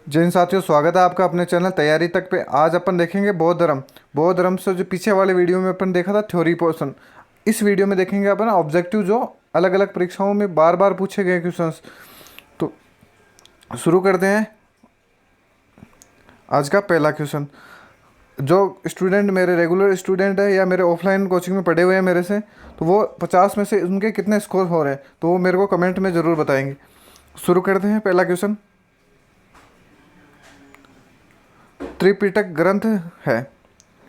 जैन साथियों, स्वागत है आपका अपने चैनल तैयारी तक पे। आज अपन देखेंगे बौद्ध धर्म। बौद्ध धर्म से जो पीछे वाले वीडियो में अपन देखा था थ्योरी पोर्शन, इस वीडियो में देखेंगे अपन ऑब्जेक्टिव जो अलग अलग परीक्षाओं में बार बार पूछे गए क्वेश्चंस। तो शुरू करते हैं। आज का पहला क्वेश्चन, जो स्टूडेंट मेरे रेगुलर स्टूडेंट है या मेरे ऑफलाइन कोचिंग में पढ़े हुए हैं मेरे से, तो वो 50 में से उनके कितने स्कोर हो रहे हैं तो वो मेरे को कमेंट में ज़रूर बताएंगे। शुरू करते हैं। पहला क्वेश्चन, त्रिपिटक ग्रंथ है।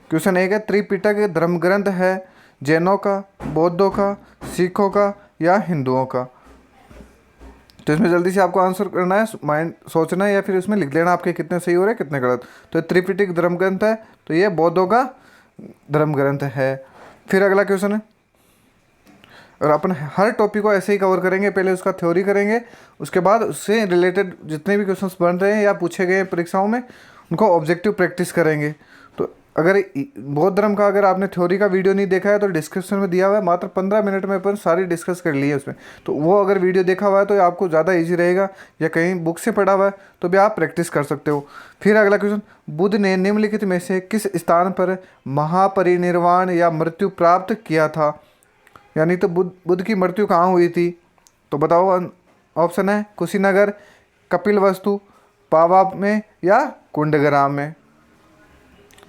क्वेश्चन एक है, त्रिपिटक धर्म ग्रंथ है जैनों का, बौद्धों का, सिखों का या हिंदुओं का? तो इसमें जल्दी से आपको आंसर करना है, माइंड सोचना है या फिर इसमें लिख लेना आपके कितने सही हो रहे हैं कितने गलत। तो त्रिपिटक धर्म ग्रंथ है, तो ये बौद्धों का धर्म ग्रंथ है। फिर अगला क्वेश्चन है, और अपन हर टॉपिक को ऐसे ही कवर करेंगे। पहले उसका थ्योरी करेंगे, उसके बाद उससे रिलेटेड जितने भी क्वेश्चंस बन रहे हैं या पूछे गए परीक्षाओं में उनको ऑब्जेक्टिव प्रैक्टिस करेंगे। तो अगर बौद्ध धर्म का अगर आपने थ्योरी का वीडियो नहीं देखा है तो डिस्क्रिप्शन में दिया हुआ है, मात्र 15 मिनट में अपन सारी डिस्कस कर ली है उसमें। तो वो अगर वीडियो देखा हुआ है तो आपको ज़्यादा ईजी रहेगा, या कहीं बुक से पढ़ा हुआ है तो भी आप प्रैक्टिस कर सकते हो। फिर अगला क्वेश्चन, बुद्ध ने निम्नलिखित में से किस स्थान पर महापरिनिर्वाण या मृत्यु प्राप्त किया था? यानी तो बुद्ध की मृत्यु कहाँ हुई थी? तो बताओ। ऑप्शन है कुशीनगर, कपिलवस्तु, पावा में या कुंडग्राम में?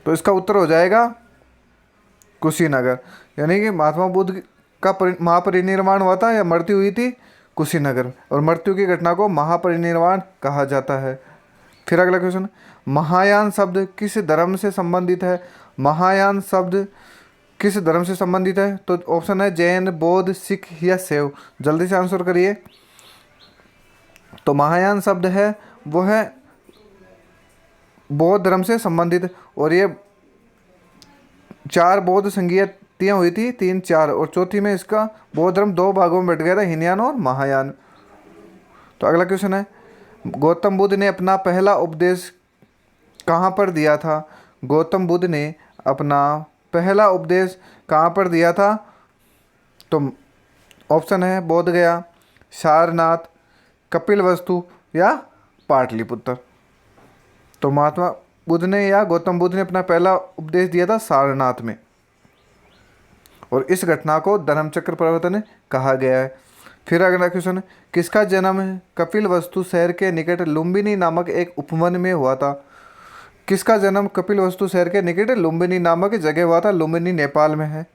तो इसका उत्तर हो जाएगा कुशीनगर। यानी कि महात्मा बुद्ध का महापरिनिर्वाण हुआ था या मृत्यु हुई थी कुशीनगर में, और मृत्यु की घटना को महापरिनिर्वाण कहा जाता है। फिर अगला क्वेश्चन, महायान शब्द किस धर्म से संबंधित है? महायान शब्द किस धर्म से संबंधित है? तो ऑप्शन है जैन, बौद्ध, सिख या शैव। जल्दी से आंसर करिए। तो महायान शब्द है वो है बौद्ध धर्म से संबंधित, और ये 4 बौद्ध संगीतियाँ हुई थी, 3 4, और चौथी में इसका बौद्ध धर्म 2 भागों में बट गया था, हीनयान और महायान। तो अगला क्वेश्चन है, गौतम बुद्ध ने अपना पहला उपदेश कहाँ पर दिया था? गौतम बुद्ध ने अपना पहला उपदेश कहाँ पर दिया था? तो ऑप्शन है बोध गया, सारनाथ, कपिलवस्तु या पाटलिपुत्र। तो महात्मा बुद्ध ने या गौतम बुद्ध ने अपना पहला उपदेश दिया था सारनाथ में, और इस घटना को धर्मचक्र प्रवर्तन कहा गया है। फिर अगला क्वेश्चन, किसका जन्म कपिलवस्तु शहर के निकट लुम्बिनी नामक एक उपवन में हुआ था? किसका जन्म कपिलवस्तु शहर के निकट लुम्बिनी नामक जगह हुआ था? लुम्बिनी नेपाल में है।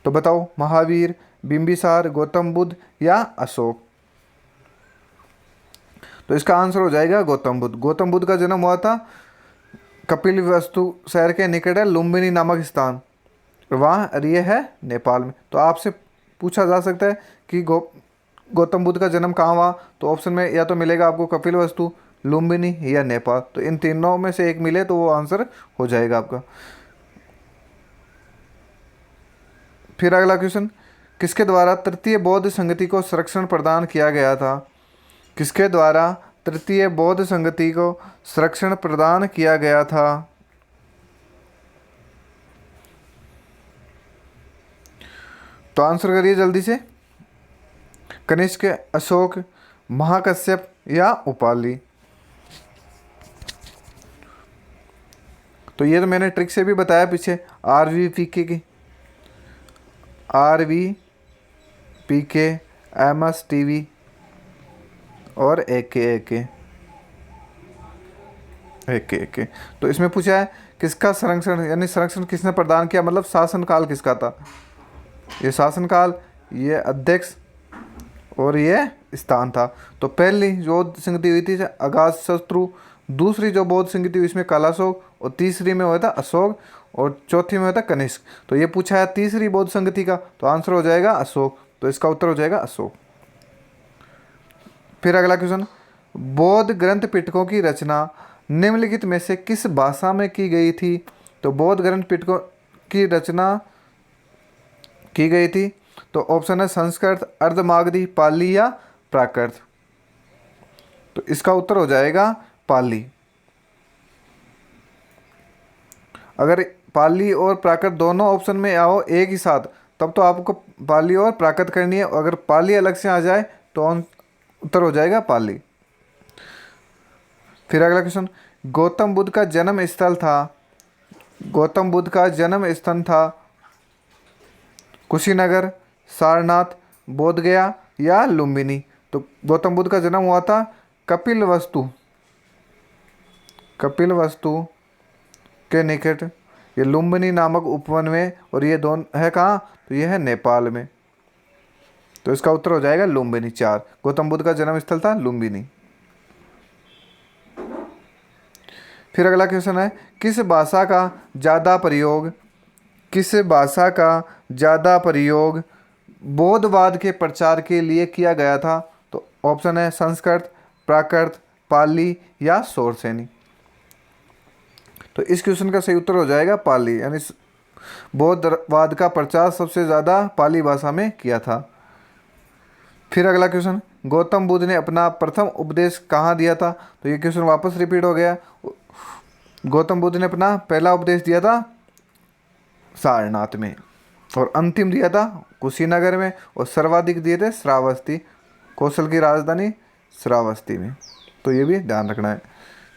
तो बताओ, महावीर, बिंबिसार, गौतम बुद्ध या अशोक? तो इसका आंसर हो जाएगा गौतम बुद्ध। गौतम बुद्ध का जन्म हुआ था कपिलवस्तु शहर के निकट है लुम्बिनी नामक स्थान, वहाँ और ये है नेपाल में। तो आपसे पूछा जा सकता है कि गौतम बुद्ध का जन्म कहाँ हुआ? तो ऑप्शन में या तो मिलेगा आपको कपिलवस्तु, लुम्बिनी या नेपाल। तो इन तीनों में से एक मिले तो वो आंसर हो जाएगा आपका। फिर अगला क्वेश्चन, किसके द्वारा तृतीय बौद्ध संगति को संरक्षण प्रदान किया गया था? किसके द्वारा तृतीय बौद्ध संगति को संरक्षण प्रदान किया गया था? तो आंसर करिए जल्दी से। कनिष्क, अशोक, महाकश्यप या उपाली? तो ये तो मैंने ट्रिक से भी बताया पीछे, RVPK की, RVPK, MS-TV और AK। तो इसमें पूछा है किसका संरक्षण, यानी संरक्षण किसने प्रदान किया, मतलब शासनकाल किसका था? ये शासनकाल, ये अध्यक्ष और ये स्थान था। तो पहली जो संगति हुई थी अगातशत्रु, दूसरी जो बौद्ध संगति हुई इसमें कालाशोक, और तीसरी में हुआ था अशोक, और चौथी में हुआ था कनिष्क। तो ये पूछा है तीसरी बौद्ध संगति का, तो आंसर हो जाएगा अशोक। तो इसका उत्तर हो जाएगा अशोक। फिर अगला क्वेश्चन, बौद्ध ग्रंथ पिटकों की रचना निम्नलिखित में से किस भाषा में की गई थी? तो बौद्ध ग्रंथ पिटकों की रचना की गई थी, तो ऑप्शन है संस्कृत, अर्धमागधी, पाली या प्राकृत? तो इसका उत्तर हो जाएगा पाली। अगर पाली और प्राकृत दोनों ऑप्शन में आओ एक ही साथ तब तो आपको पाली और प्राकृत करनी है, अगर पाली अलग से आ जाए तो उत्तर हो जाएगा पाली। फिर अगला क्वेश्चन, गौतम बुद्ध का जन्म स्थल था, गौतम बुद्ध का जन्म स्थान था कुशीनगर, सारनाथ, बोधगया या लुम्बिनी। तो गौतम बुद्ध का जन्म हुआ था कपिलवस्तु, कपिलवस्तु के निकट, ये लुम्बिनी नामक उपवन में, और ये दोनों है कहाँ, तो ये है नेपाल में। तो इसका उत्तर हो जाएगा लुम्बिनी। 4, गौतम बुद्ध का जन्म स्थल था लुम्बिनी। फिर अगला क्वेश्चन है, किस भाषा का ज़्यादा प्रयोग, किस भाषा का ज़्यादा प्रयोग बौद्धवाद के प्रचार के लिए किया गया था। तो ऑप्शन है संस्कृत, प्राकृत, पाली या शौरसेनी। तो इस क्वेश्चन का सही उत्तर हो जाएगा पाली, यानी बौद्धवाद का प्रचार सबसे ज़्यादा पाली भाषा में किया था। फिर अगला क्वेश्चन, गौतम बुद्ध ने अपना प्रथम उपदेश कहाँ दिया था। तो ये क्वेश्चन वापस रिपीट हो गया। गौतम बुद्ध ने अपना पहला उपदेश दिया था सारनाथ में, और अंतिम दिया था कुशीनगर में, और सर्वाधिक दिए थे श्रावस्ती, कौशल की राजधानी श्रावस्ती में। तो ये भी ध्यान रखना है।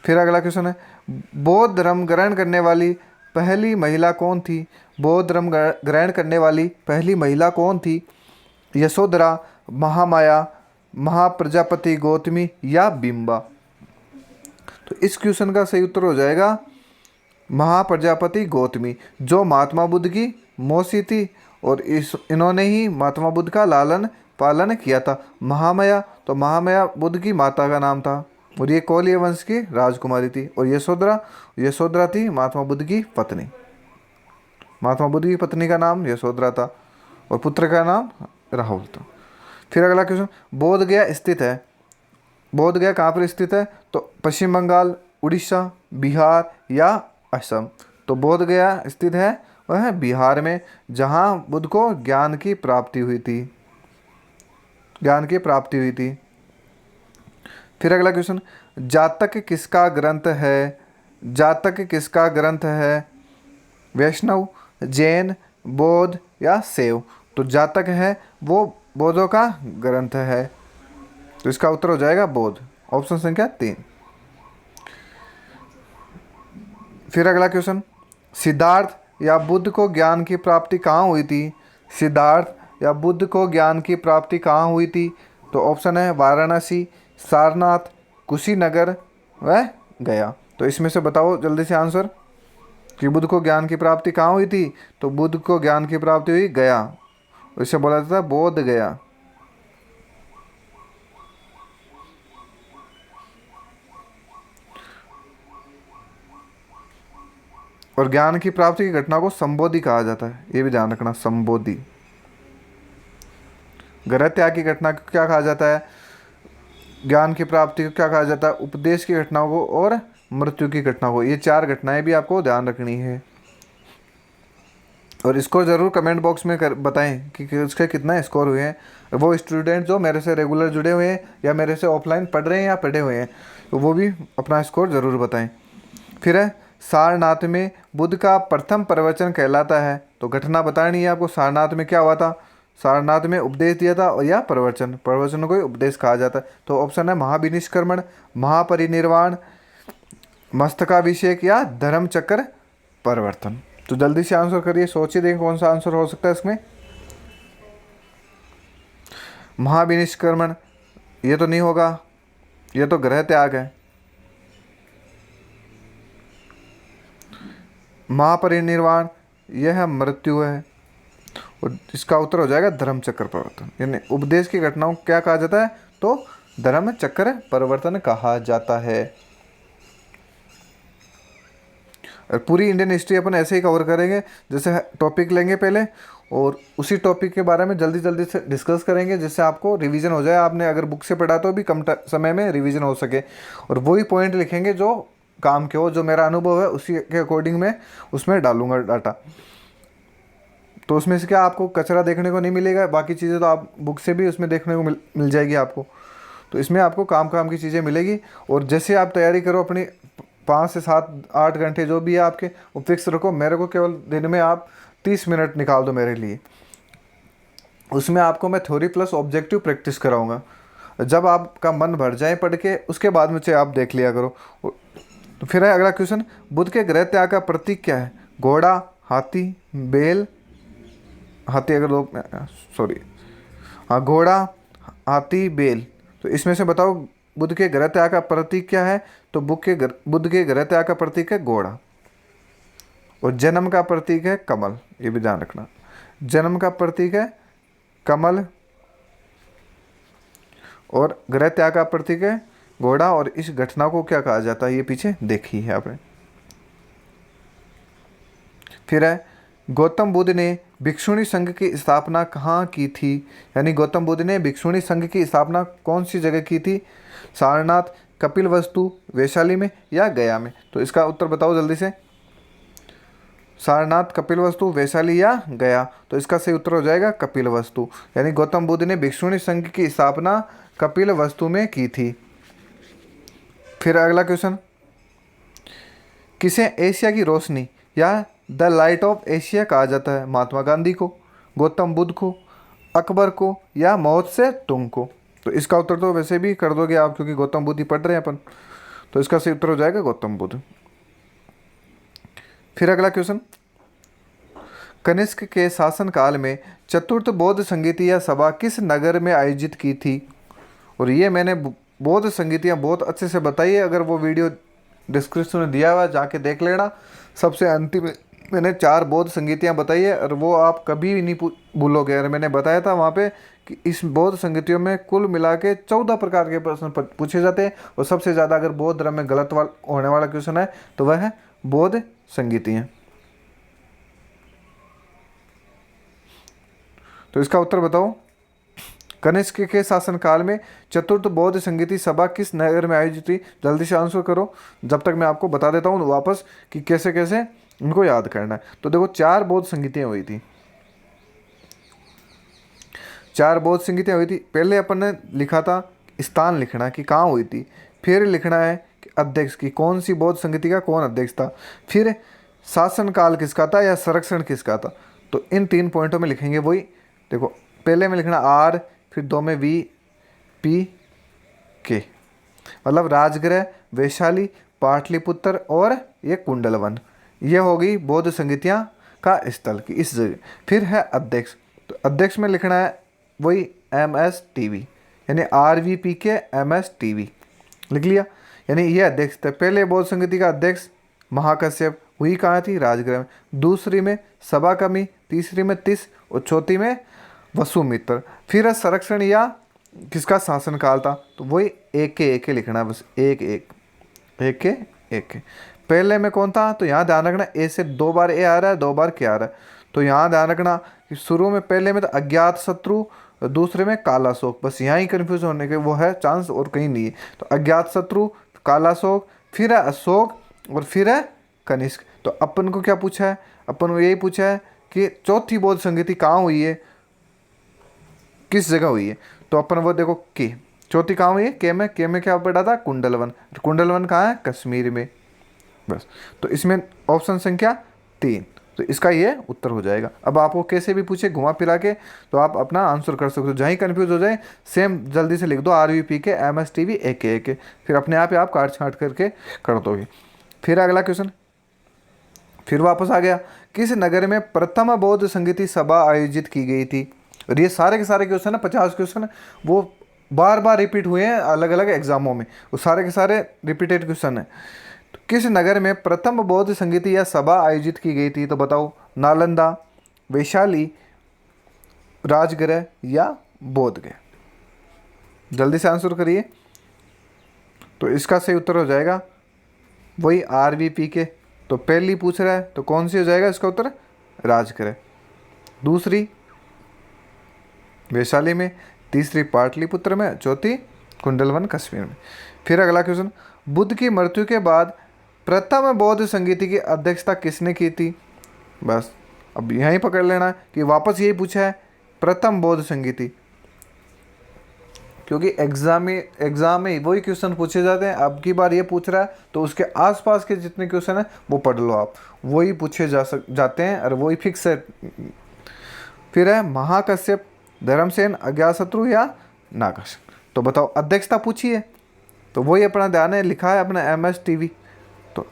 फिर अगला क्वेश्चन है, बौद्ध धर्म ग्रहण करने वाली पहली महिला कौन थी। बौद्ध धर्म ग्रहण करने वाली पहली महिला कौन थी। यशोधरा, महामाया, महाप्रजापति गौतमी या बिंबा। तो इस क्वेश्चन का सही उत्तर हो जाएगा महाप्रजापति गौतमी, जो महात्मा बुद्ध की मौसी थी, और इन्होंने ही महात्मा बुद्ध का लालन पालन किया था। महामाया, तो महामाया बुद्ध की माता का नाम था, और ये कोलिय वंश की राजकुमारी थी। और यशोधरा, यशोधरा थी महात्मा बुद्ध की पत्नी। महात्मा बुद्ध की पत्नी का नाम यशोधरा था, और पुत्र का नाम राहुल था। फिर अगला क्वेश्चन, बोधगया स्थित है, बोधगया कहाँ पर स्थित है। तो पश्चिम बंगाल, उड़ीसा, बिहार या असम। तो बोधगया स्थित है वह है बिहार में, जहाँ बुद्ध को ज्ञान की प्राप्ति हुई थी, ज्ञान की प्राप्ति हुई थी। फिर अगला क्वेश्चन, जातक किसका ग्रंथ है। जातक किसका ग्रंथ है। वैष्णव, जैन, बौद्ध या शैव। तो जातक है वो बौद्धों का ग्रंथ है, तो इसका उत्तर हो जाएगा बौद्ध, ऑप्शन संख्या 3। फिर अगला क्वेश्चन, सिद्धार्थ या बुद्ध को ज्ञान की प्राप्ति कहाँ हुई थी। सिद्धार्थ या बुद्ध को ज्ञान की प्राप्ति कहाँ हुई थी। तो ऑप्शन है वाराणसी, सारनाथ, कुशीनगर व गया। तो इसमें से बताओ जल्दी से आंसर कि बुद्ध को ज्ञान की प्राप्ति कहाँ हुई थी। तो बुद्ध को ज्ञान की प्राप्ति हुई गया, इसे बोला जाता है बोध गया। और ज्ञान की प्राप्ति की घटना को संबोधि कहा जाता है, ये भी ध्यान रखना, संबोधि। ग्रह त्याग की घटना को क्या कहा जाता है, ज्ञान की प्राप्ति को क्या कहा जाता है, उपदेश की घटनाओं को, और मृत्यु की घटना को। ये 4 घटनाएं भी आपको ध्यान रखनी है। और इसको ज़रूर कमेंट बॉक्स में बताएं कि उसके कितना स्कोर हुए हैं। वो स्टूडेंट जो मेरे से रेगुलर जुड़े हुए हैं या मेरे से ऑफलाइन पढ़ रहे हैं या पढ़े हुए हैं, तो वो भी अपना स्कोर ज़रूर बताएं। फिर है, सारनाथ में बुद्ध का प्रथम प्रवचन कहलाता है। तो घटना बतानी है आपको, सारनाथ में क्या हुआ था। सारनाथ में उपदेश दिया था या प्रवचन, प्रवचन को ही उपदेश कहा जाता है। तो ऑप्शन है महाविनिष्क्रमण, महापरिनिर्वाण, मस्तकाभिषेक या धर्मचक्र परिवर्तन। तो जल्दी से आंसर करिए, सोचिए देखें कौन सा आंसर हो सकता है इसमें। महाविनिष्क्रमण ये तो नहीं होगा, ये तो ग्रह त्याग है। महापरिनिर्वाण यह है मृत्यु है, और इसका उत्तर हो जाएगा धर्मचक्र परिवर्तन। यानी उपदेश की घटनाओं को क्या कहा जाता है, तो धर्मचक्र परिवर्तन कहा जाता है। और पूरी इंडियन हिस्ट्री अपन ऐसे ही कवर करेंगे, जैसे टॉपिक लेंगे पहले और उसी टॉपिक के बारे में जल्दी जल्दी से डिस्कस करेंगे, जिससे आपको रिवीजन हो जाए। आपने अगर बुक से पढ़ा तो भी कम समय में रिवीजन हो सके, और वही पॉइंट लिखेंगे जो काम के हो, जो मेरा अनुभव है उसी के अकॉर्डिंग मैं उसमें डालूंगा डाटा। तो उसमें से क्या आपको कचरा देखने को नहीं मिलेगा, बाकी चीज़ें तो आप बुक से भी उसमें देखने को मिल जाएगी आपको। तो इसमें आपको काम की चीज़ें मिलेगी। और जैसे आप तैयारी करो अपनी 5 से 7-8 घंटे जो भी है आपके, वो फिक्स रखो। मेरे को केवल दिन में आप 30 मिनट निकाल दो मेरे लिए। उसमें आपको मैं थ्योरी प्लस ऑब्जेक्टिव प्रैक्टिस कराऊंगा। जब आपका मन भर जाए पढ़ के, उसके बाद में चाहे आप देख लिया करो। तो फिर है अगला क्वेश्चन, बुध के ग्रह त्याग का प्रतीक क्या है? घोड़ा, हाथी, बैल, हाथी अगर दो, सॉरी, हाँ, घोड़ा, हाथी, बैल। तो इसमें से बताओ बुध के ग्रह त्याग का प्रतीक क्या है? तो बुध के ग्रह त्याग का प्रतीक है घोड़ा, और जन्म का प्रतीक है कमल। ये भी ध्यान रखना, जन्म का प्रतीक है कमल और ग्रह त्याग का प्रतीक है घोड़ा। और इस घटना को क्या कहा जाता है, ये पीछे देखी है आपने। फिर है, गौतम बुद्ध ने भिक्षुणी संघ की स्थापना कहाँ की थी? यानी गौतम बुद्ध ने भिक्षुणी संघ की स्थापना कौन सी जगह की थी? सारनाथ, कपिलवस्तु, वैशाली में या गया में? तो इसका उत्तर बताओ जल्दी से। सारनाथ, कपिलवस्तु, वैशाली या गया? तो इसका सही उत्तर हो जाएगा कपिलवस्तु। यानी गौतम बुद्ध ने भिक्षुणी संघ की स्थापना कपिलवस्तु में की थी। फिर अगला क्वेश्चन, किसे एशिया की रोशनी या द लाइट ऑफ एशिया कहा जाता है? महात्मा गांधी को, गौतम बुद्ध को, अकबर को या मौत से तुंग को? तो इसका उत्तर तो वैसे भी कर दोगे आप, क्योंकि गौतम बुद्ध ही पढ़ रहे हैं अपन। तो इसका सही उत्तर हो जाएगा गौतम बुद्ध। फिर अगला क्वेश्चन, कनिष्क के शासनकाल में चतुर्थ बौद्ध संगीतिया सभा किस नगर में आयोजित की थी? और ये मैंने बौद्ध संगीतियाँ बहुत अच्छे से बताई है, अगर वो वीडियो डिस्क्रिप्शन में दिया हुआ है जाके देख लेना। सबसे अंतिम में मैंने 4 बौद्ध संगीतियाँ बताई है, और वो आप कभी भी नहीं भूलोगे। और मैंने बताया था वहाँ पे कि इस बौद्ध संगीतियों में कुल मिला के 14 प्रकार के प्रश्न पूछे जाते हैं, और सबसे ज़्यादा अगर बौद्ध धर्म में गलत होने वाला क्वेश्चन है तो वह है बौद्ध संगीतियाँ। तो इसका उत्तर बताओ, कनिष्क के शासनकाल में चतुर्थ बौद्ध संगीति सभा किस नगर में आयोजित हुई? जल्दी से आंसर करो, जब तक मैं आपको बता देता हूँ वापस कि कैसे कैसे उनको याद करना है। तो देखो 4 बौद्ध संगीतियाँ हुई थी, 4 बौद्ध संगीतियाँ हुई थी। पहले अपन ने लिखा था स्थान लिखना कि कहाँ हुई थी, फिर लिखना है कि अध्यक्ष की, कौन सी बौद्ध संगीति का कौन अध्यक्ष था, फिर शासनकाल किसका था या संरक्षण किसका था। तो इन 3 पॉइंटों में लिखेंगे वही। देखो पहले में लिखना आर, फिर 2 में वी, पी, के, मतलब राजगृह, वैशाली, पाटलिपुत्र और ये कुंडलवन। ये होगी बौद्ध संगीतियाँ का स्थल की इस जगह। फिर है अध्यक्ष, तो अध्यक्ष में लिखना है वही MSTV, यानी RVPK MSTV लिख लिया। यानी ये अध्यक्ष थे। पहले बौद्ध संगीति का अध्यक्ष महाकश्यप, हुई कहाँ थी? राजगृह में। दूसरी में सभाकर्मी, तीसरी में तिस और चौथी में वसुमित्र। फिर है संरक्षण या किसका शासनकाल था? तो वही एक के लिखना है, बस एक के। पहले में कौन था? तो यहाँ ध्यान रखना ए से 2 बार ए आ रहा है, 2 बार के आ रहा है। तो यहाँ ध्यान रखना कि शुरू में पहले में तो अज्ञात शत्रु, दूसरे में कालाशोक, बस यहाँ ही कन्फ्यूज होने के वो है चांस, और कहीं नहीं है। तो अज्ञात शत्रु, कालाशोक, फिर है अशोक और फिर है कनिष्क। तो अपन को क्या पूछा है? अपन को यही पूछा है कि चौथी बौद्ध संगीति कहाँ हुई है, किस जगह हुई है। तो अपन वो देखो के, चौथी कहाँ हुई है? के में क्या पड़ा था? कुंडलवन। कुंडलवन कहाँ है? कश्मीर में। बस, तो इसमें ऑप्शन संख्या 3, तो इसका ये उत्तर हो जाएगा। अब आपको कैसे भी पूछे घुमा फिरा के तो आप अपना आंसर कर सकते हो, जहाँ ही कन्फ्यूज हो जाए सेम जल्दी से लिख दो RVPK MSTV AK। फिर अपने आप ही आप काट छाट करके कर दोगे। फिर अगला क्वेश्चन, फिर वापस आ गया, किस नगर में प्रथम बौद्ध संगीति सभा आयोजित की गई थी? और ये सारे के सारे क्वेश्चन है, 50 क्वेश्चन, वो बार बार रिपीट हुए हैं अलग अलग एग्जामों में, वो सारे के सारे रिपीटेड क्वेश्चन है। तो किस नगर में प्रथम बौद्ध संगीति या सभा आयोजित की गई थी? तो बताओ, नालंदा, वैशाली, राजगृह या बोधगया? जल्दी से आंसर करिए। तो इसका सही उत्तर हो जाएगा वही RVPK। तो पहली पूछ रहा है तो कौन सी हो जाएगा इसका उत्तर? राजगृह। दूसरी वैशाली में, तीसरी पाटलिपुत्र में, चौथी कुंडलवन कश्मीर में। फिर अगला क्वेश्चन, बुद्ध की मृत्यु के बाद प्रथम बौद्ध संगीति की अध्यक्षता किसने की थी? बस अब यहीं पकड़ लेना कि वापस यही पूछा है प्रथम बौद्ध संगीति, क्योंकि एग्जाम में वही क्वेश्चन पूछे जाते हैं। अब की बार ये पूछ रहा है तो उसके आसपास के जितने क्वेश्चन हैं वो पढ़ लो आप, वही पूछे जाते हैं और वही फिक्स है। फिर है महाकश्यप, धर्मसेन, अज्ञातशत्रु या नागशंकर। तो बताओ अध्यक्षता पूछी है, तो वही अपना ध्यान है, लिखा है अपना MSTV। तो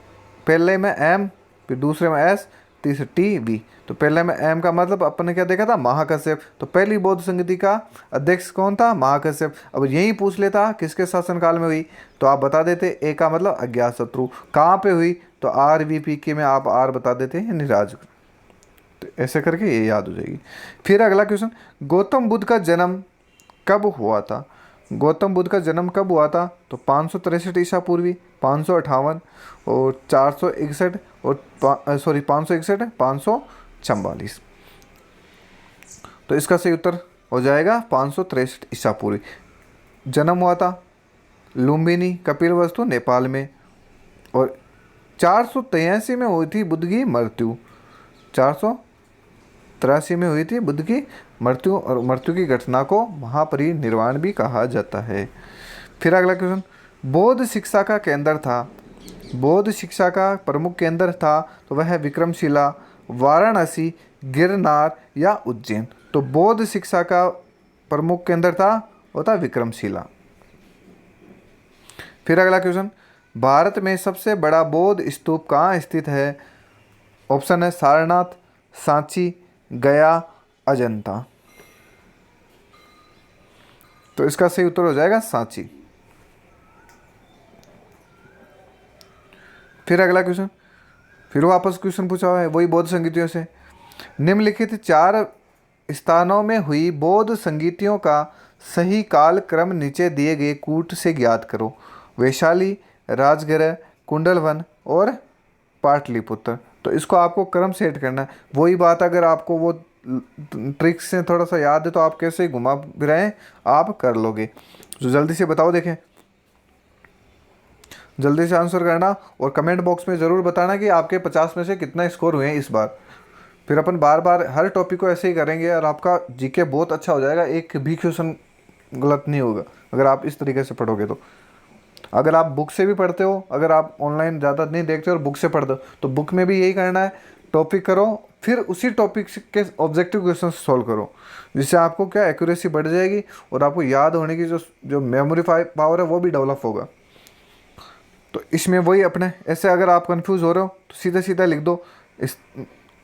पहले में M, फिर दूसरे में S, तीसरे TV। तो पहले में M का मतलब अपन ने क्या देखा था, महाकश्यप। तो पहली बौद्ध संगति का अध्यक्ष कौन था, महाकश्यप। अब यही पूछ लेता किसके शासनकाल में हुई, तो आप बता देते ए का मतलब अज्ञातशत्रु। कहाँ पे हुई, तो RVPK में आप R बता देते यानी राजगृह। तो ऐसे करके ये याद हो जाएगी। फिर अगला क्वेश्चन, गौतम बुद्ध का जन्म कब हुआ था। गौतम बुद्ध का जन्म कब हुआ था, तो 563 ईसा पूर्वी, 558 और 461 और 561 544। तो इसका सही उत्तर हो जाएगा 563 ईसा पूर्वी। जन्म हुआ था लुम्बिनी कपिलवस्तु नेपाल में, और 483 में हुई थी बुद्ध की मृत्यु। 483 में हुई थी बुद्ध की मृत्यु, और मृत्यु की घटना को महापरिनिर्वाण भी कहा जाता है। फिर अगला क्वेश्चन, बौद्ध शिक्षा का केंद्र था, बौद्ध शिक्षा का प्रमुख केंद्र था, तो वह है विक्रमशिला, वाराणसी, गिरनार या उज्जैन। तो बौद्ध शिक्षा का प्रमुख केंद्र था, वो था विक्रमशिला। फिर अगला क्वेश्चन, भारत में सबसे बड़ा बौद्ध स्तूप कहाँ स्थित है। ऑप्शन है सारनाथ, सांची, गया, अजंता। तो इसका सही उत्तर हो जाएगा सांची। फिर अगला क्वेश्चन, फिर वापस क्वेश्चन पूछा हुआ है वही बौद्ध संगीतियों से। निम्नलिखित 4 स्थानों में हुई बौद्ध संगीतियों का सही काल क्रम नीचे दिए गए कूट से ज्ञात करो। वैशाली, राजगृह, कुंडलवन और पाटलिपुत्र। तो इसको आपको क्रम सेट करना है। वही बात अगर आपको वो ट्रिक्स से थोड़ा सा याद है तो आप कैसे घुमा फिराएं आप कर लोगे। तो जल्दी से बताओ, देखें जल्दी से आंसर करना, और कमेंट बॉक्स में ज़रूर बताना कि आपके 50 में से कितना स्कोर हुए हैं इस बार। फिर अपन बार बार हर टॉपिक को ऐसे ही करेंगे और आपका जीके बहुत अच्छा हो जाएगा, एक भी क्वेश्चन गलत नहीं होगा अगर आप इस तरीके से पढ़ोगे। तो अगर आप बुक से भी पढ़ते हो, अगर आप ऑनलाइन ज़्यादा नहीं देखते और बुक से पढ़ते हो, तो बुक में भी यही करना है, टॉपिक करो फिर उसी टॉपिक के ऑब्जेक्टिव क्वेश्चन सॉल्व करो, जिससे आपको क्या एक्यूरेसी बढ़ जाएगी और आपको याद होने की जो मेमोरी पावर है वो भी डेवलप होगा। तो इसमें वही अपने ऐसे अगर आप कंफ्यूज हो रहे हो तो सीधा सीधा लिख दो।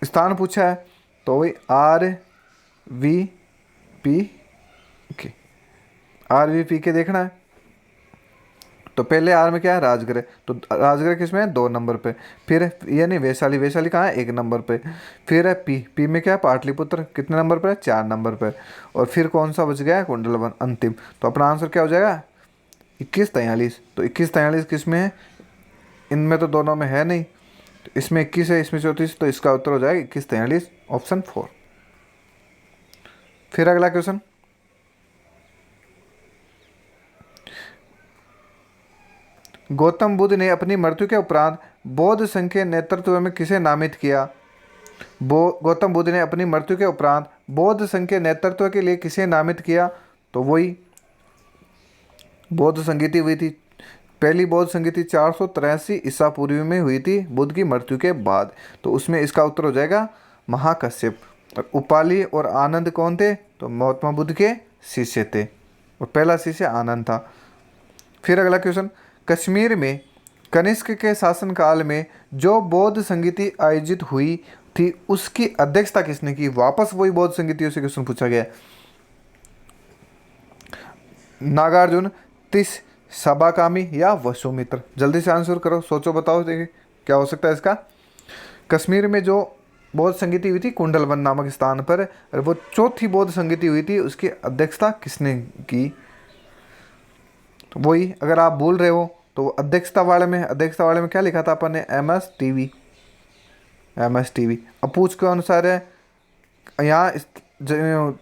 स्थान पूछा है तो वही RVPK देखना है। तो पहले R में क्या है, राजगृह। तो राजगृह किसमें है, 2 नंबर पे। फिर यानी वैशाली, वैशाली कहाँ है, 1 नंबर पे। फिर है P में क्या है, पाटलिपुत्र, कितने नंबर पे है, 4 नंबर पे। और फिर कौन सा बच गया है, कुंडलवन अंतिम। तो अपना आंसर क्या हो जाएगा, 2143। तो 2143 किस में है, इनमें तो दोनों में है नहीं, तो इसमें 21 है, इसमें 34, तो इसका उत्तर हो जाएगा 2143, ऑप्शन 4। फिर अगला क्वेश्चन, गौतम बुद्ध ने अपनी मृत्यु के उपरांत बौद्ध संघ के नेतृत्व में किसे नामित किया। गौतम बुद्ध ने अपनी मृत्यु के उपरांत बौद्ध संघ के नेतृत्व के लिए किसे नामित किया। तो वही बौद्ध संगीति हुई थी, पहली बौद्ध संगीति 483 ईसा पूर्व में हुई थी बुद्ध की मृत्यु के बाद। तो उसमें इसका उत्तर हो जाएगा महाकश्यप। और उपाली और आनंद कौन थे, तो महात्मा बुद्ध के शिष्य थे, और पहला शिष्य आनंद था। फिर अगला क्वेश्चन, कश्मीर में कनिष्क के शासनकाल में जो बौद्ध संगीति आयोजित हुई थी उसकी अध्यक्षता किसने की। वापस वही बौद्ध संगीतियों से क्वेश्चन पूछा गया। नागार्जुन, तिस, सबाकामी या वसुमित्र। जल्दी से आंसर करो, सोचो बताओ, देखिए क्या हो सकता है इसका। कश्मीर में जो बौद्ध संगीति हुई थी कुंडलवन नामक स्थान पर, और वो चौथी बौद्ध संगीति हुई थी, उसकी अध्यक्षता किसने की। तो वही अगर आप भूल रहे हो तो अध्यक्षता वाले में क्या लिखा था अपन ने, MS TV। अब पूछ के अनुसार है, यहाँ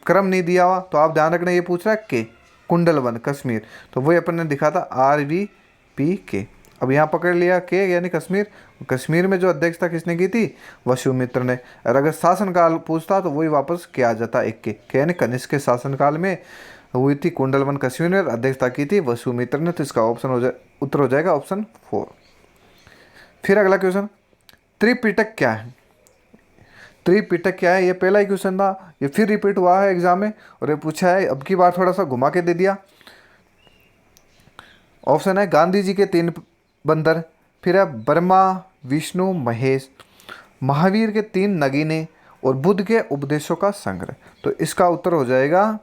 क्रम नहीं दिया हुआ, तो आप ध्यान रखना ये पूछ रहा है के कुंडलवन कश्मीर, तो वही अपन ने दिखा था RVPK। अब यहाँ पकड़ लिया के यानी कश्मीर। कश्मीर में जो अध्यक्षता किसने की थी, वसुमित्र ने। और अगर शासनकाल पूछता तो वही वापस क्या आ जाता, एक के यानी कनिष्क के शासनकाल में हुई थी कुंडलवन कश्मीर में, अध्यक्षता की थी वसुमित्र ने। तो इसका उत्तर हो जाएगा ऑप्शन 4। फिर अगला क्वेश्चन, त्रिपिटक क्या है। त्रिपिटक क्या है, ये पहला ही क्वेश्चन था, ये फिर रिपीट हुआ है एग्जाम में और ये पूछा है, अब की बार थोड़ा सा घुमा के दे दिया। ऑप्शन है गांधी जी के 3 बंदर, फिर है ब्रह्मा विष्णु महेश, महावीर के 3 नगीने और बुद्ध के उपदेशों का संग्रह। तो इसका उत्तर हो जाएगा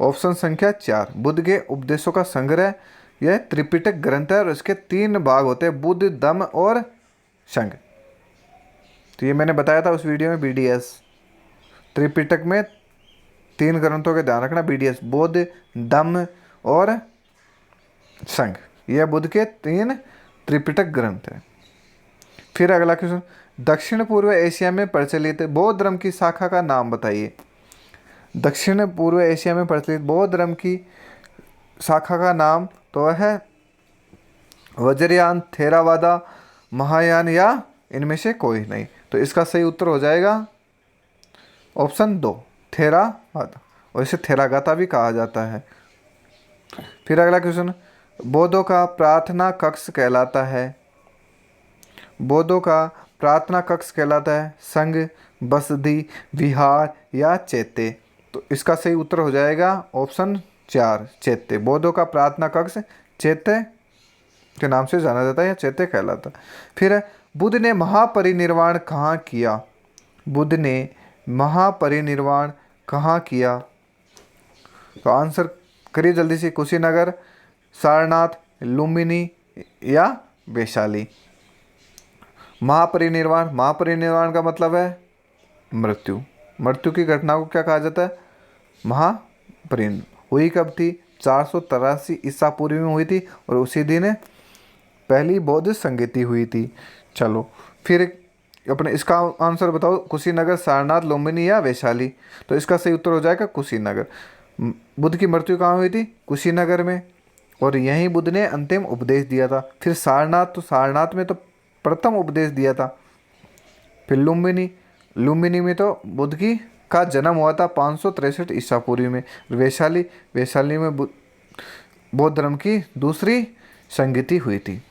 ऑप्शन संख्या 4, बुद्ध के उपदेशों का संग्रह। यह त्रिपिटक ग्रंथ है और इसके 3 भाग होते हैं, बुद्ध, धम्म और संघ। तो ये मैंने बताया था उस वीडियो में, BDS त्रिपिटक में 3 ग्रंथों के ध्यान रखना, BDS बुद्ध, धम्म और संघ। यह बुद्ध के 3 त्रिपिटक ग्रंथ है। फिर अगला क्वेश्चन, दक्षिण पूर्व एशिया में प्रचलित बौद्ध धर्म की शाखा का नाम बताइए। दक्षिण पूर्व एशिया में प्रचलित बौद्ध धर्म की शाखा का नाम तो है वज्रयान, थेरावादा, महायान या इनमें से कोई नहीं। तो इसका सही उत्तर हो जाएगा ऑप्शन 2, थेरावादा, और इसे थेरागाता भी कहा जाता है। फिर अगला क्वेश्चन, बौद्धों का प्रार्थना कक्ष कहलाता है। बौद्धों का प्रार्थना कक्ष कहलाता है संघ, बसदी, विहार या चैत्य। तो इसका सही उत्तर हो जाएगा ऑप्शन 4, चैत्य। बौद्धों का प्रार्थना कक्ष चैत्य के नाम से जाना जाता है या चैत्य कहलाता है। फिर है, बुद्ध ने महापरिनिर्वाण कहाँ किया। बुद्ध ने महापरिनिर्वाण कहाँ किया। तो आंसर करिए जल्दी से, कुशीनगर, सारनाथ, लुम्बिनी या वैशाली। महापरिनिर्वाण का मतलब है मृत्यु। मृत्यु की घटना को क्या कहा जाता है, महापरिनिर्वाण। हुई कब थी, 483 ईसा पूर्व में हुई थी और उसी दिन पहली बौद्ध संगति हुई थी। चलो फिर अपने इसका आंसर बताओ, कुशीनगर, सारनाथ, लुम्बिनी या वैशाली। तो इसका सही उत्तर हो जाएगा कुशीनगर। बुद्ध की मृत्यु कहाँ हुई थी, कुशीनगर में, और यहीं बुद्ध ने अंतिम उपदेश दिया था। फिर सारनाथ, तो सारनाथ में तो प्रथम उपदेश दिया था। फिर लुम्बिनी में तो बुद्ध की का जन्म हुआ था 563 ईसा पूर्व में। वैशाली में बौद्ध धर्म की दूसरी संगति हुई थी,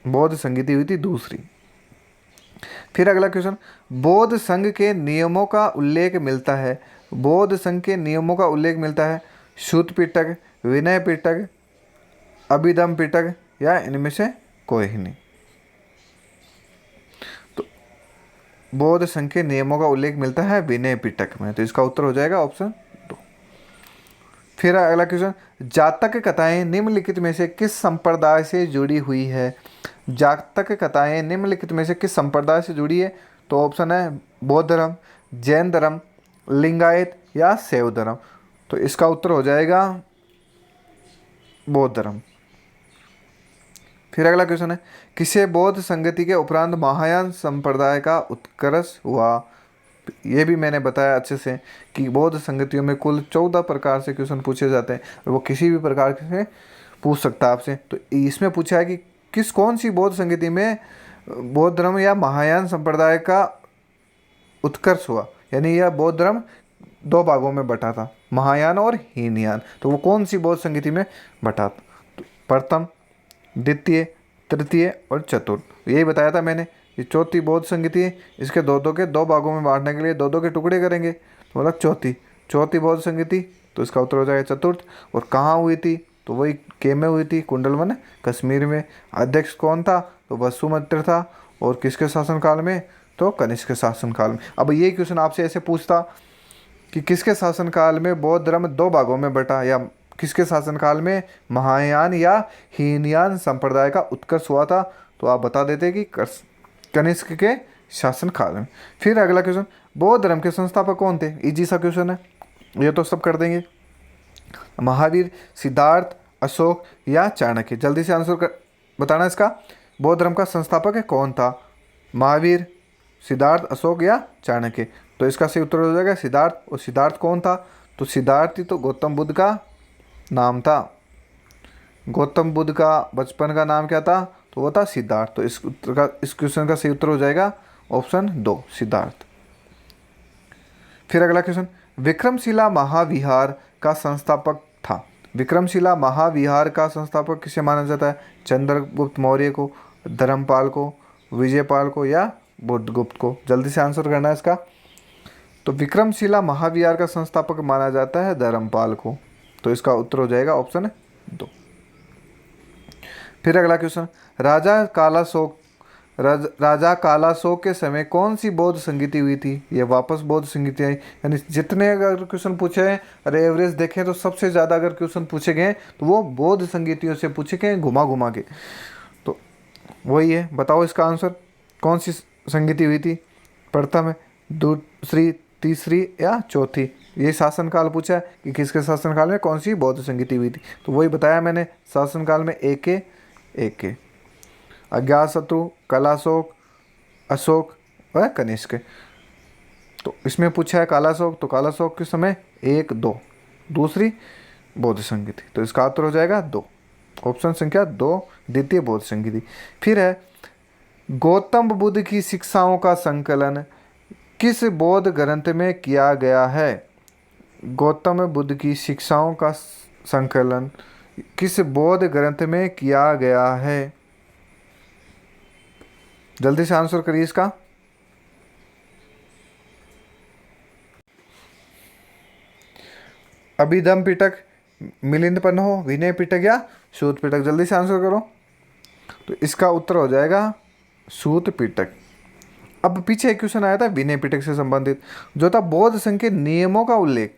बौद्ध संगति हुई थी दूसरी। फिर अगला क्वेश्चन, बौद्ध संघ के नियमों का उल्लेख मिलता है। बौद्ध संघ के नियमों का उल्लेख मिलता है शुद्ध पिटक, विनय पिटक, अभिधम पिटक या इनमें से कोई ही नहीं। तो बौद्ध संघ के नियमों का उल्लेख मिलता है विनय पिटक में। तो इसका उत्तर हो जाएगा ऑप्शन 2। फिर अगला क्वेश्चन, जातक कथाएं निम्नलिखित में से किस संप्रदाय से जुड़ी हुई है। जातक कथाएं निम्नलिखित में से किस संप्रदाय से जुड़ी है। तो ऑप्शन है बौद्ध धर्म, जैन धर्म, लिंगायत या शैव धर्म। तो इसका उत्तर हो जाएगा बौद्ध धर्म। फिर अगला क्वेश्चन है, किसे बौद्ध संगति के उपरांत महायान संप्रदाय का उत्कर्ष हुआ। ये भी मैंने बताया अच्छे से कि बौद्ध संगतियों में कुल 14 प्रकार से क्वेश्चन पूछे जाते हैं और वो किसी भी प्रकार से पूछ सकता है आपसे। तो इसमें पूछा है कि कौन सी बौद्ध संगति में बौद्ध धर्म या महायान संप्रदाय का उत्कर्ष हुआ, यानी यह बौद्ध धर्म 2 भागों में बटा था, महायान और हीनयान। तो वो कौन सी बौद्ध संगति में बटा था। तो प्रथम, द्वितीय, तृतीय और चतुर्थ। यही बताया था मैंने, ये चौथी बौद्ध संगति है। इसके दो भागों में बांटने के लिए दो के टुकड़े करेंगे, तो मतलब चौथी बौद्ध संगति। तो इसका उत्तर हो जाएगा चतुर्थ। और कहाँ हुई थी, तो वही के में हुई थी, कुंडलवन कश्मीर में। अध्यक्ष कौन था, तो वसुमित्र था। और किसके शासनकाल में, तो कनिष्क के शासनकाल में। अब ये क्वेश्चन आपसे ऐसे पूछता कि किसके शासनकाल में बौद्ध धर्म 2 भागों में बटा, या किसके शासनकाल में महायान या हीनयान संप्रदाय का उत्कर्ष हुआ था, तो आप बता देते कि कनिष्क के शासनकाल में। फिर अगला क्वेश्चन, बौद्ध धर्म के संस्थापक कौन थे। इजी सा क्वेश्चन है, ये तो सब कर देंगे। महावीर, सिद्धार्थ, अशोक या चाणक्य। जल्दी से आंसर बताना इसका। बौद्ध धर्म का संस्थापक है कौन था, महावीर, सिद्धार्थ, अशोक या चाणक्य। तो इसका सही उत्तर हो जाएगा सिद्धार्थ। और सिद्धार्थ कौन था, तो सिद्धार्थ ही तो गौतम बुद्ध का नाम था। गौतम बुद्ध का बचपन का नाम क्या था, तो वो था सिद्धार्थ। तो इस क्वेश्चन का सही उत्तर हो जाएगा ऑप्शन 2, सिद्धार्थ। फिर अगला क्वेश्चन, विक्रमशिला महाविहार का संस्थापक था। विक्रमशिला महाविहार का संस्थापक किसे माना जाता है, चंद्रगुप्त मौर्य को, धर्मपाल को, विजयपाल को या बुद्धगुप्त को। जल्दी से आंसर करना है इसका। तो विक्रमशिला महाविहार का संस्थापक माना जाता है धर्मपाल को। तो इसका उत्तर हो जाएगा ऑप्शन 2। फिर अगला क्वेश्चन, राजा कालाशोक के समय कौन सी बौद्ध संगीति हुई थी? ये वापस बौद्ध संगीति आई। यानी जितने अगर क्वेश्चन पूछे हैं, अरे एवरेज देखें तो सबसे ज़्यादा अगर क्वेश्चन पूछे गए तो वो बौद्ध संगीतियों से पूछे गए, घुमा घुमा के। तो वही है, बताओ इसका आंसर कौन सी संगीति हुई थी? प्रथम है, दूसरी, तीसरी या चौथी? ये शासनकाल पूछा है कि किसके शासनकाल में कौन सी बौद्ध संगीति हुई थी। तो वही बताया मैंने, शासनकाल में एक अज्ञातशत्रु, कलाशोक, अशोक व कनिष्क। तो इसमें पूछा है कालाशोक, तो कालाशोक के समय 1, 2, दूसरी बौद्ध संगीति, तो इसका उत्तर हो जाएगा 2। ऑप्शन संख्या 2 द्वितीय बौद्ध संगीति। फिर है, गौतम बुद्ध की शिक्षाओं का संकलन किस बौद्ध ग्रंथ में किया गया है? गौतम बुद्ध की शिक्षाओं का संकलन किस बौद्ध ग्रंथ में किया गया है? जल्दी से आंसर करिए इसका। अभिधम पिटक, मिलिंद पन्हो, विनय पिटक या सूत पिटक? जल्दी से आंसर करो। तो इसका उत्तर हो जाएगा सूत पिटक। अब पीछे एक क्वेश्चन आया था विनय पिटक से संबंधित, जो था बौद्ध संघ के नियमों का उल्लेख,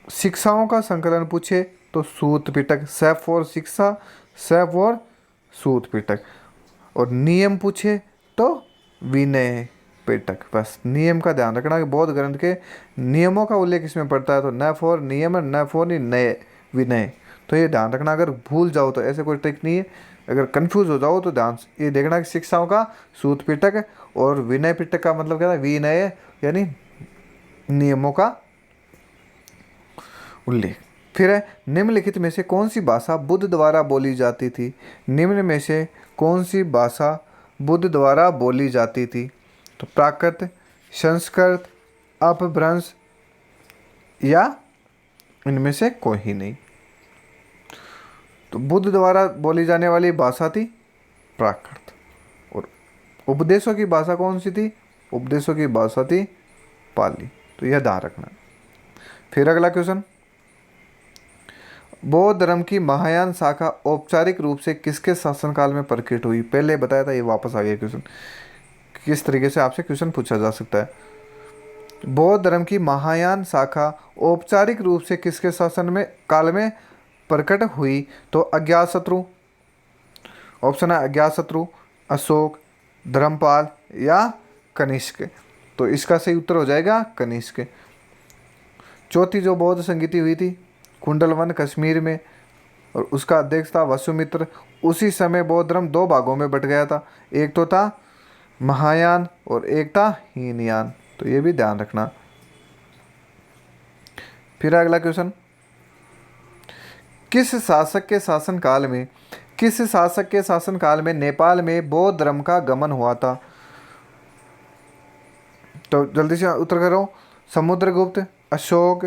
शिक्षाओं का संकलन पूछे तो सूत पिटक, स फॉर शिक्षा, स फॉर सूत पिटक, और नियम पूछे तो विनय पिटक। बस नियम का ध्यान रखना कि बौद्ध ग्रंथ के नियमों का उल्लेख इसमें पड़ता है, तो न फॉर नियम, न फॉर नए विनय। तो ये ध्यान रखना, अगर भूल जाओ तो ऐसे कोई ट्रिक नहीं है, अगर कंफ्यूज हो जाओ तो ध्यान ये देखना कि शिक्षाओं का सूत पिटक और विनय पिटक का मतलब क्या है? विनय यानी नियमों का उल्लेख। फिर है, निम्नलिखित में से कौन सी भाषा बुद्ध द्वारा बोली जाती थी? निम्न में से कौन सी भाषा बुद्ध द्वारा बोली जाती थी? तो प्राकृत, संस्कृत, अपभ्रंश या इनमें से कोई ही नहीं। तो बुद्ध द्वारा बोली जाने वाली भाषा थी प्राकृत, और उपदेशों की भाषा कौन सी थी? उपदेशों की भाषा थी पाली। तो यह ध्यान रखना। फिर अगला क्वेश्चन, बौद्ध धर्म की महायान शाखा औपचारिक रूप से किसके शासनकाल में प्रकट हुई? पहले बताया था, ये वापस आ गया क्वेश्चन। किस तरीके से आपसे क्वेश्चन पूछा जा सकता है? बौद्ध धर्म की महायान शाखा औपचारिक रूप से किसके शासन में काल में प्रकट हुई? तो अज्ञातशत्रु, ऑप्शन है अज्ञातशत्रु, अशोक, धर्मपाल या कनिष्क? तो इसका सही उत्तर हो जाएगा कनिष्क। चौथी जो बौद्ध संगीति हुई थी कुंडलवन कश्मीर में, और उसका अध्यक्ष था वसुमित्र। उसी समय बौद्ध धर्म 2 भागों में बट गया था, एक तो था महायान और एक था हीनयान। तो ये भी ध्यान रखना। फिर अगला क्वेश्चन, किस शासक के शासनकाल में नेपाल में बौद्ध धर्म का गमन हुआ था? तो जल्दी से उत्तर करो। समुद्रगुप्त, अशोक,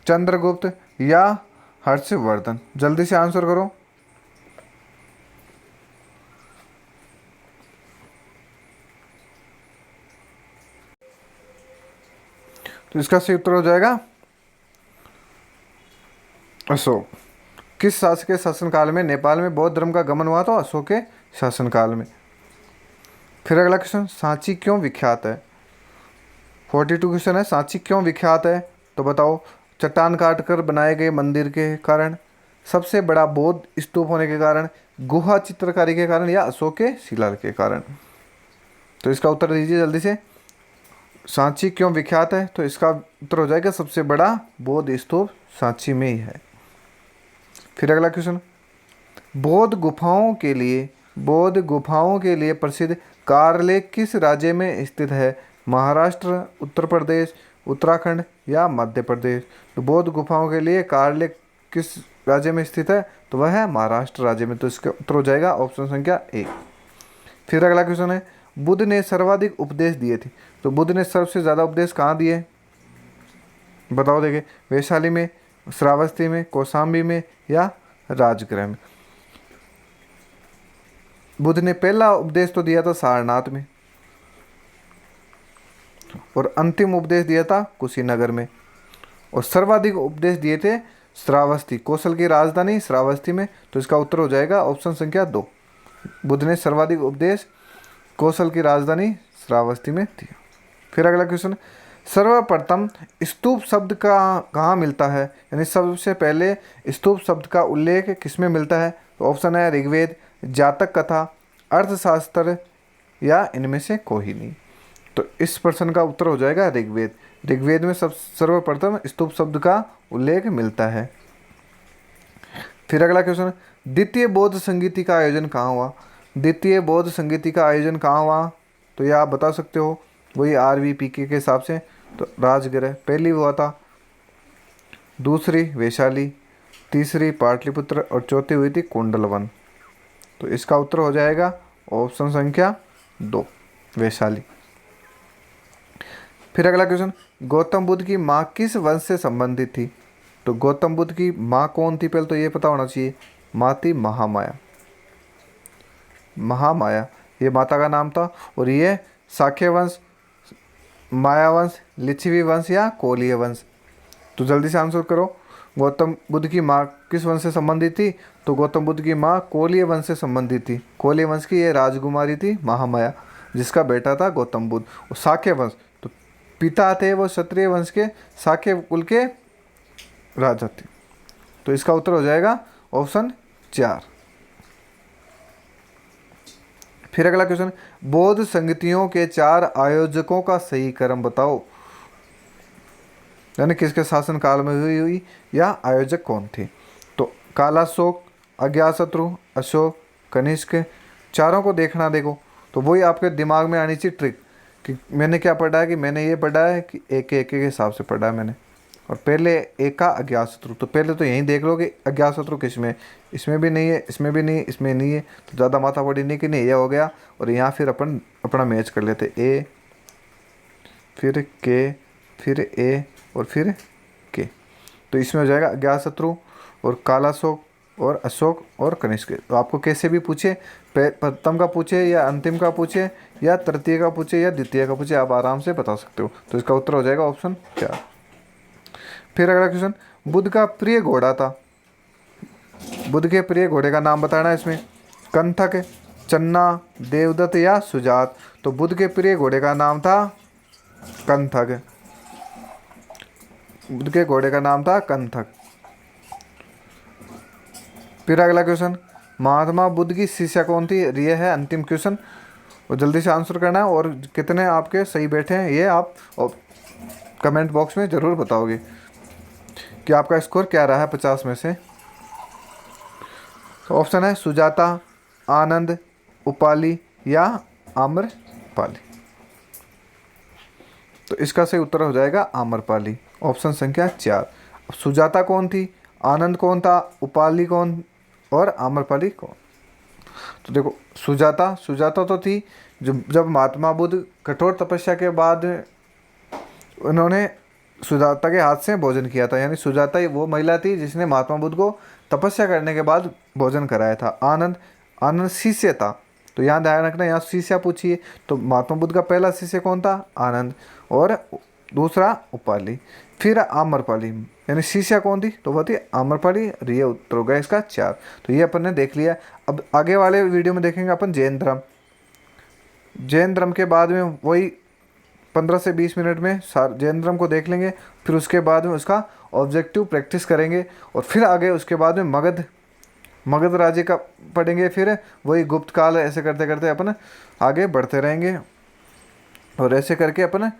चंद्रगुप्त या हर्षवर्धन? जल्दी से आंसर करो। तो इसका सही उत्तर हो जाएगा अशोक। किस शासक के शासनकाल में नेपाल में बौद्ध धर्म का गमन हुआ? तो अशोक के शासनकाल में। फिर अगला क्वेश्चन, सांची क्यों विख्यात है? 42 क्वेश्चन है, सांची क्यों विख्यात है? तो बताओ। चट्टान काटकर बनाए गए मंदिर के कारण, सबसे बड़ा बौद्ध स्तूप होने के कारण, गुहा चित्रकारी के कारण या अशोक के शिलालेख के कारण? तो इसका उत्तर दीजिए जल्दी से। सांची क्यों विख्यात है? तो इसका उत्तर हो जाएगा सबसे बड़ा बौद्ध स्तूप सांची में ही है। फिर अगला क्वेश्चन, बौद्ध गुफाओं के लिए प्रसिद्ध कारलेख किस राज्य में स्थित है? महाराष्ट्र, उत्तर प्रदेश, उत्तराखंड या मध्य प्रदेश? तो बौद्ध गुफाओं के लिए कारलेख किस राज्य में स्थित है? तो वह है महाराष्ट्र राज्य में। तो इसका उत्तर हो जाएगा ऑप्शन संख्या 1। फिर अगला क्वेश्चन है, बुद्ध ने सर्वाधिक उपदेश दिए थे। तो बुद्ध ने सबसे ज़्यादा उपदेश कहाँ दिए? बताओ। देखिए, वैशाली में, श्रावस्ती में, कौशाम्बी में या राजगृह में? बुद्ध ने पहला उपदेश तो दिया था सारनाथ में, और अंतिम उपदेश दिया था कुशीनगर में, और सर्वाधिक उपदेश दिए थे श्रावस्ती। कौशल की राजधानी श्रावस्ती में, तो इसका उत्तर हो जाएगा ऑप्शन संख्या 2। बुद्ध ने सर्वाधिक उपदेश कौशल की राजधानी श्रावस्ती में दिया। फिर अगला क्वेश्चन, सर्वप्रथम स्तूप शब्द का कहाँ मिलता है, यानी सबसे पहले स्तूप शब्द का उल्लेख किसमें मिलता है? तो ऑप्शन है ऋग्वेद, जातक कथा, अर्थशास्त्र या इनमें से कोई नहीं। तो इस प्रश्न का उत्तर हो जाएगा ऋग्वेद। ऋग्वेद में सर्वप्रथम स्तूप शब्द का उल्लेख मिलता है। फिर अगला क्वेश्चन, द्वितीय बौद्ध संगीति का आयोजन कहाँ हुआ? द्वितीय बौद्ध संगीति का आयोजन कहाँ हुआ? तो ये आप बता सकते हो, वही RVPK के हिसाब से। तो राजगृह पहली हुआ था, दूसरी वैशाली, तीसरी पाटलिपुत्र और चौथी हुई थी कुंडलवन। तो इसका उत्तर हो जाएगा ऑप्शन संख्या 2 वैशाली। फिर अगला क्वेश्चन, गौतम बुद्ध की माँ किस वंश से संबंधित थी? तो गौतम बुद्ध की माँ कौन थी, पहले तो ये पता होना चाहिए। माँ थी महामाया। महामाया ये माता का नाम था। और ये शाक्य वंश, माया वंश, लिच्छवी वंश या कोलीय वंश? तो जल्दी से आंसर करो। गौतम बुद्ध की माँ किस वंश से संबंधित थी? तो गौतम बुद्ध की माँ कोलीय वंश से संबंधित थी। कोलीय वंश की ये राजकुमारी थी महामाया, जिसका बेटा था गौतम बुद्ध। और शाक्य वंश, तो पिता थे वो क्षत्रिय वंश के, शाक्य कुल के राजा थे। तो इसका उत्तर हो जाएगा ऑप्शन 4। फिर अगला क्वेश्चन, बौद्ध संगतियों के 4 आयोजकों का सही क्रम बताओ, यानी किसके शासन काल में हुई या आयोजक कौन थे? तो कालाशोक, अज्ञातशत्रु, अशोक, कनिष्क, चारों को देखना। देखो तो वही आपके दिमाग में आनी चाहिए ट्रिक कि मैंने क्या पढ़ा है, कि मैंने ये पढ़ा है कि एक के हिसाब से पढ़ा है मैंने। और पहले एक का अज्ञातशत्रु, तो पहले तो यहीं देख लो कि अज्ञातशत्रु किस में, इसमें भी नहीं है, इसमें भी नहीं है, इसमें नहीं है, तो ज़्यादा माथा पड़ी नहीं कि नहीं ये हो गया। और यहाँ फिर अपन अपना मैच कर लेते, ए फिर के फिर ए और फिर के। तो इसमें हो जाएगा अज्ञातशत्रु और कालाशोक और अशोक और कनिष्क। तो आपको कैसे भी पूछे, प्रथम का पूछे या अंतिम का पूछे या तृतीय का पूछे या द्वितीय का पूछे, आप आराम से बता सकते हो। तो इसका उत्तर हो जाएगा ऑप्शन 4। फिर अगला क्वेश्चन, बुद्ध का प्रिय घोड़ा था। बुद्ध के प्रिय घोड़े का नाम बताना है इसमें। कंथक, चन्ना, देवदत्त या सुजात? तो बुद्ध के प्रिय घोड़े का नाम था कंथक। बुद्ध के घोड़े का नाम था कंथक। फिर अगला क्वेश्चन, महात्मा बुद्ध की शिष्या कौन थी? ये है अंतिम क्वेश्चन और जल्दी से आंसर करना है। और कितने आपके सही बैठे हैं ये आप कमेंट बॉक्स में ज़रूर बताओगे कि आपका स्कोर क्या रहा है 50 में से। तो ऑप्शन है सुजाता, आनंद, उपाली या आम्रपाली। तो इसका सही उत्तर हो जाएगा आम्रपाली, ऑप्शन संख्या 4। अब सुजाता कौन थी, आनंद कौन था, उपाली कौन और आम्रपाली कौन? तो देखो सुजाता तो थी जब महात्मा बुद्ध कठोर तपस्या के बाद उन्होंने सुजाता के हाथ से भोजन किया था, यानी सुजाता ही वो महिला थी जिसने महात्मा बुद्ध को तपस्या करने के बाद भोजन कराया था। आनंद शिष्य था। तो यहाँ ध्यान रखना, यहाँ शिष्या पूछी है तो महात्मा बुद्ध का पहला शिष्य कौन था? आनंद, और दूसरा उपाली, फिर आम्रपाली, यानी शिष्या कौन थी? तो वो थी आम्रपाली। ये उत्तर होगा इसका 4। तो ये अपन ने देख लिया। अब आगे वाले वीडियो में देखेंगे अपन जैन धर्म। जैन धर्म के बाद में वही 15 से 20 मिनट में जैन धर्म को देख लेंगे। फिर उसके बाद में उसका ऑब्जेक्टिव प्रैक्टिस करेंगे और फिर आगे उसके बाद में मगध राज्य का पढ़ेंगे। फिर वही गुप्त काल, ऐसे करते करते अपन आगे बढ़ते रहेंगे और ऐसे करके अपन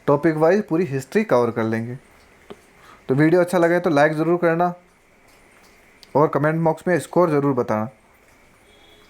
टॉपिक वाइज पूरी हिस्ट्री कवर कर लेंगे। तो वीडियो अच्छा लगे तो लाइक ज़रूर करना और कमेंट बॉक्स में स्कोर ज़रूर बताना।